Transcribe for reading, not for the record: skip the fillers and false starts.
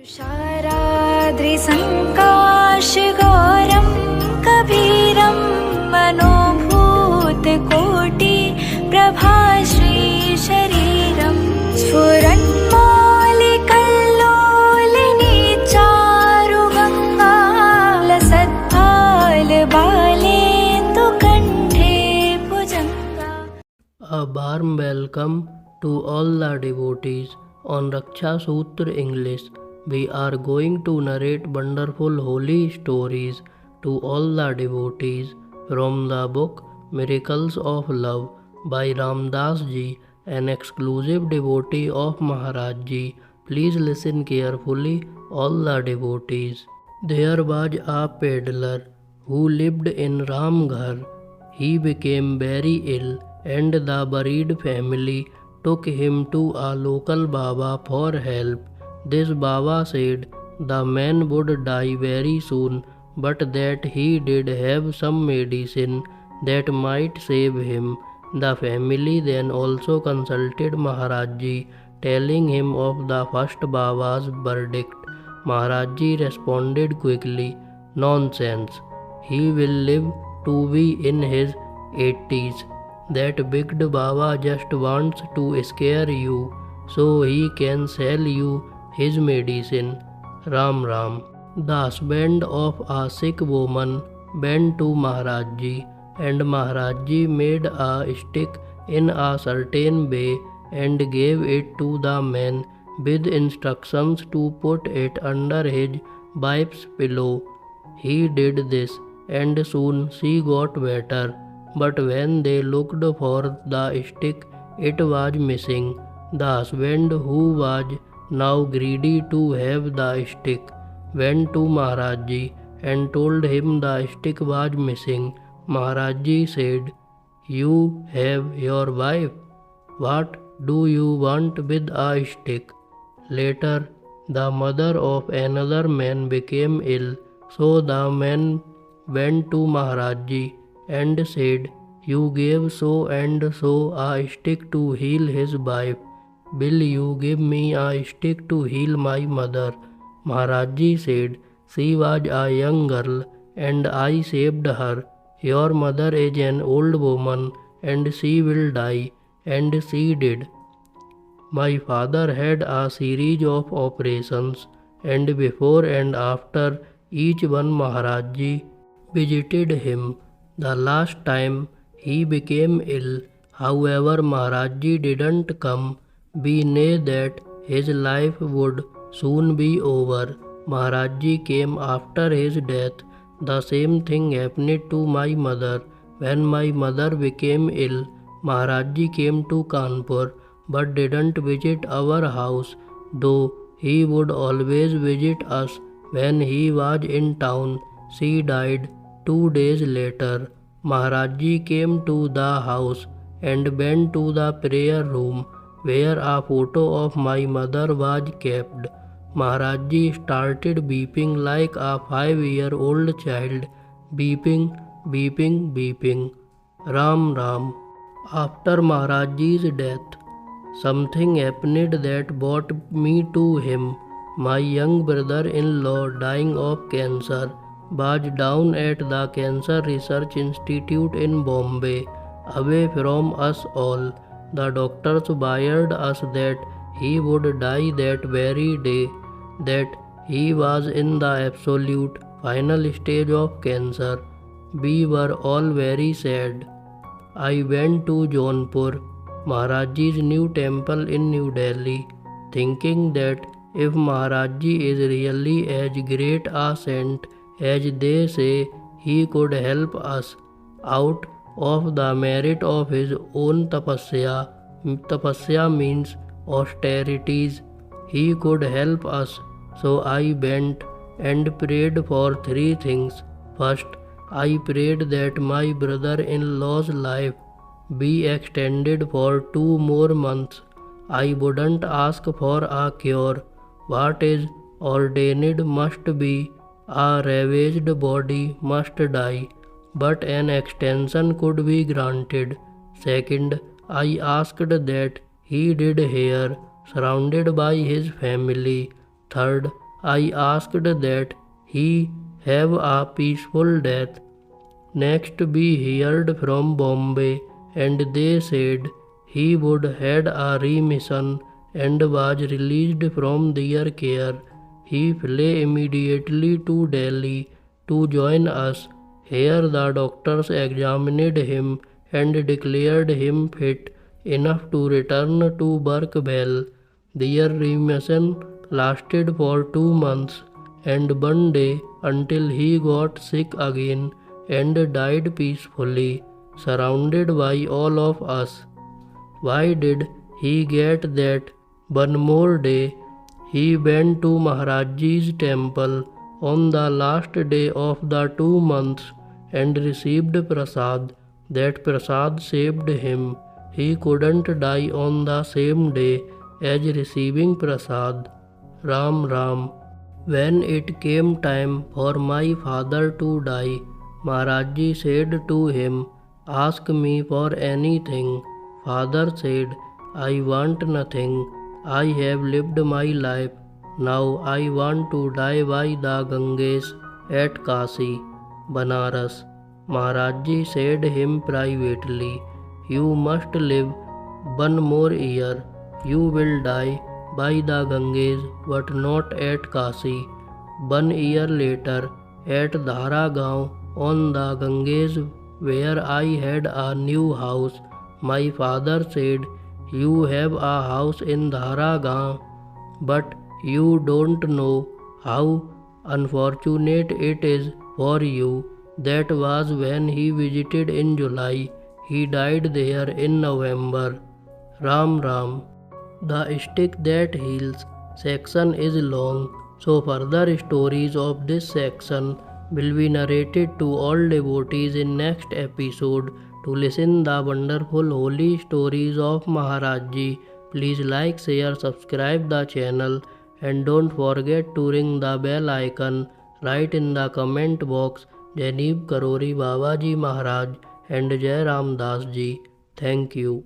तुषाराद्रिसङ्काशगौरं कबीरं मनोभूतकोटि प्रभाश्रीशरीरं स्फुरन्मौलिकल्लोलिनी चारुगङ्गा लसत्फालबालेन्दुकण्ठे भुजङ्गा. A warm welcome to all the devotees on Raksha Sutra English. We are going to narrate wonderful holy stories to all the devotees from the book Miracles of Love by Ramdas Ji, an exclusive devotee of Maharaj Ji. Please listen carefully, all the devotees. There was a peddler who lived in Ramghar. He became very ill, and the bereaved family took him to a local Baba for help. This Baba said the man would die very soon, but that he did have some medicine that might save him. The family then also consulted Maharaj Ji, telling him of the first Baba's verdict. Maharaj Ji responded quickly, "Nonsense. He will live to be in his 80s. That big Baba just wants to scare you so he can sell you his medicine. Ram Ram." The husband of a sick woman went to Maharaj Ji, and Maharaj Ji made a stick in a certain way and gave it to the man with instructions to put it under his wife's pillow. He did this, and soon she got better. But when they looked for the stick, it was missing. The husband, who was now greedy to have the stick, went to Maharaj Ji and told him the stick was missing. Maharaj Ji said, "You have your wife. What do you want with a stick?" Later, the mother of another man became ill, so the man went to Maharaj Ji and said, "You gave so and so a stick to heal his wife. Will you give me a stick to heal my mother?" Maharaj Ji said, "She was a young girl and I saved her. Your mother is an old woman and she will die." And she did. My father had a series of operations, and before and after each one Maharaj Ji visited him. The last time he became ill, however, Maharaj Ji didn't come. We knew that his life would soon be over. Maharaj Ji came after his death. The same thing happened to my mother. When my mother became ill, Maharaj Ji came to Kanpur but didn't visit our house, though he would always visit us when he was in town. She died 2 days later. Maharaj Ji came to the house and went to the prayer room where a photo of my mother was kept. Maharaj Ji started weeping like a 5-year-old child. Weeping, weeping, weeping. Ram Ram. After Maharaj Ji's death, something happened that brought me to him. My young brother-in-law, dying of cancer, was down at the Cancer Research Institute in Bombay, away from us all. The doctors wired us that he would die that very day, that he was in the absolute final stage of cancer. We were all very sad. I went to Jaunpur, Maharaj Ji's new temple in New Delhi, thinking that if Maharaj Ji is really as great a saint as they say, he could help us out of the merit of his own tapasya. Tapasya means austerities. He could help us. So I went and prayed for 3 things. First, I prayed that my brother-in-law's life be extended for 2 more months. I wouldn't ask for a cure. What is ordained must be. A ravaged body must die, but an extension could be granted. Second, I asked that he did here, surrounded by his family. Third, I asked that he have a peaceful death. Next we heard from Bombay, and they said he would had a remission and was released from their care. He flew immediately to Delhi to join us. Here the doctors examined him and declared him fit enough to return to Birkville. Their remission lasted for 2 months and one day until he got sick again and died peacefully, surrounded by all of us. Why did he get that? One more day, he went to Maharajji's temple on the last day of the 2 months and received prasad. That prasad saved him. He couldn't die on the same day as receiving prasad. Ram Ram. When it came time for my father to die, Maharajji said to him, "Ask me for anything." Father said, "I want nothing. I have lived my life. Now I want to die by the Ganges at Kashi, Banaras." Maharajji said him privately, "You must live one more year. You will die by the Ganges but not at Kashi." 1 year later, at Dhara Gaon on the Ganges, where I had a new house, my father said, "You have a house in Dhara Gaon, but you don't know how unfortunate it is for you." That was when he visited in July. He died there in November. Ram Ram. The Stick That Heals section is long, so further stories of this section will be narrated to all devotees in next episode. To listen the wonderful holy stories of Maharajji, please like, share, subscribe the channel, and don't forget to ring the bell icon. Write in the comment box Jai Karori Babaji Maharaj and Jai Ram Das Ji. Thank you.